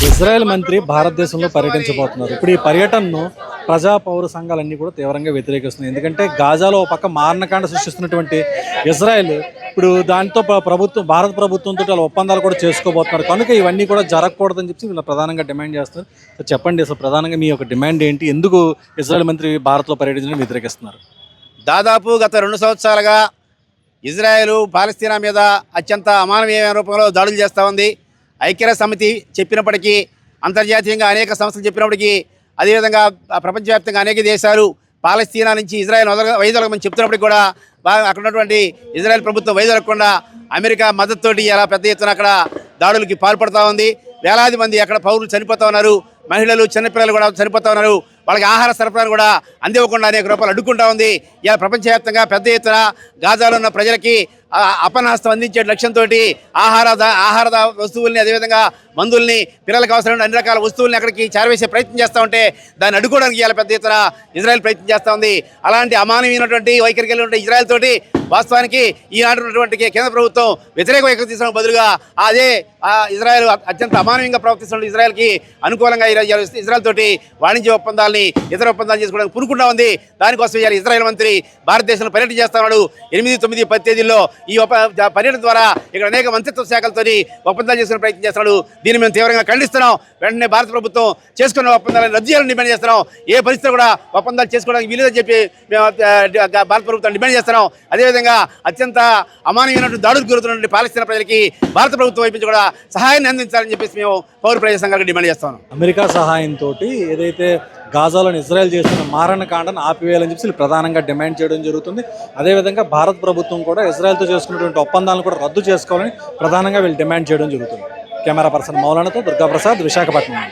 Israel మంత్రి భారతదేశంలో పర్యటించబోతున్నారు. ఇప్పుడు ఈ పర్యటనను ప్రజా పౌర సంఘాలన్నీ కూడా తీవ్రంగా వ్యతిరేకిస్తున్నాయి. ఎందుకంటే గాజాలో ఒక పక్క మారణకాండ సృష్టిస్తున్నటువంటి ఇజ్రాయెల్ ఇప్పుడు దాంతో భారత ప్రభుత్వంతో వాళ్ళ ఒప్పందాలు కూడా చేసుకోబోతున్నారు. కనుక ఇవన్నీ కూడా జరగకూడదని చెప్పి వీళ్ళు ప్రధానంగా డిమాండ్ చేస్తున్నారు. సో చెప్పండి, అసలు ప్రధానంగా మీ యొక్క డిమాండ్ ఏంటి? ఎందుకు ఇజ్రాయెల్ మంత్రి భారత్లో పర్యటించడం వ్యతిరేకిస్తున్నారు? దాదాపు గత 2 సంవత్సరాలుగా ఇజ్రాయెల్ పాలస్తీనా మీద అత్యంత అమానవీయమైన రూపంలో దాడులు చేస్తూ ఉంది. ఐక్యరాజ్య సమితి చెప్పినప్పటికీ, అంతర్జాతీయంగా అనేక సంస్థలు చెప్పినప్పటికీ, అదేవిధంగా ప్రపంచవ్యాప్తంగా అనేక దేశాలు పాలస్తీనా నుంచి ఇజ్రాయెల్ వైదొలగమని చెప్తున్నప్పటికీ కూడా అక్కడ ఉన్నటువంటి ఇజ్రాయెల్ ప్రభుత్వం వైదొలగకుండా అమెరికా మద్దతుతోటి ఎలా పెద్ద ఎత్తున అక్కడ దాడులకి పాల్పడుతూ ఉంది. వేలాది మంది అక్కడ పౌరులు చనిపోతూ ఉన్నారు. మహిళలు, చిన్నపిల్లలు కూడా చనిపోతూ ఉన్నారు. వాళ్ళకి ఆహార సరఫరాను కూడా అందివ్వకుండా అనేక రూపాయలు అడ్డుకుంటా ఉంది. ఇలా ప్రపంచవ్యాప్తంగా పెద్ద ఎత్తున గాజాలో ఉన్న ప్రజలకి అపనాస్తం అందించే లక్ష్యంతో ఆహార వస్తువుల్ని, అదేవిధంగా మందుల్ని, పిల్లలకు అవసరమైన అన్ని రకాల వస్తువుల్ని అక్కడికి చేరవేసే ప్రయత్నం చేస్తూ ఉంటే దాన్ని అడ్డుకోవడానికి ఇలా పెద్ద ఎత్తున ఇజ్రాయెల్ ప్రయత్నం చేస్తూ ఉంది. అలాంటి అమానవీయమైనటువంటి వైఖరికి వెళ్ళినటువంటి ఇజ్రాయెల్ తోటి వాస్తవానికి ఈనాడు ఉన్నటువంటి కేంద్ర ప్రభుత్వం వ్యతిరేక వైఖరి తీసుకోవడం బదులుగా అదే ఇజ్రాయెల్ అత్యంత అమానవీయంగా ప్రవర్తిస్తున్న ఇజ్రాయెల్కి అనుకూలంగా ఇజ్రాయెల్ తోటి వాణిజ్య ఒప్పందాలని, ఇతర ఒప్పందాలు చేసుకోవడానికి పూనుకుంటా ఉంది. దానికోసం ఇజ్రాయెల్ మంత్రి భారతదేశంలో పర్యటన చేస్తా ఉన్నాడు. 8, 9, 10 తేదీల్లో ఈ పర్యటన ద్వారా ఇక్కడ అనేక మంత్రిత్వ శాఖలతో ఒప్పందాలు చేసుకునే ప్రయత్నం చేస్తున్నాడు. దీన్ని మేము తీవ్రంగా ఖండిస్తున్నాం. వెంటనే భారత ప్రభుత్వం చేసుకున్న ఒప్పందాలను రద్దు చేయాలని డిమాండ్ చేస్తున్నాం. ఏ పరిస్థితి కూడా ఒప్పందాలు చేసుకోవడానికి వీలేదని చెప్పి మేము భారత ప్రభుత్వం డిమాండ్ చేస్తున్నాం. అదేవిధంగా అత్యంత అమానవీయమైన దాడులు గురవుతున్నటువంటి పాలస్తీనా ప్రజలకి భారత ప్రభుత్వం వైపు కూడా సహాయాన్ని అందించాలని చెప్పేసి మేము పౌర ప్రజా సంఘాలకు డిమాండ్ చేస్తున్నాం. అమెరికా సహాయంతో ఏదైతే గాజాలోని ఇజ్రాయెల్ చేస్తున్న మారణకాండను ఆపివేయాలని చెప్పి ప్రధానంగా డిమాండ్ చేయడం జరుగుతుంది. అదేవిధంగా భారత ప్రభుత్వం కూడా ఇజ్రాయెల్తో చేసుకున్నటువంటి ఒప్పందాలను కూడా రద్దు చేసుకోవాలని ప్రధానంగా వీళ్ళు డిమాండ్ చేయడం జరుగుతుంది. కెమెరా పర్సన్ మౌలానాతో దుర్గాప్రసాద్, విశాఖపట్నం.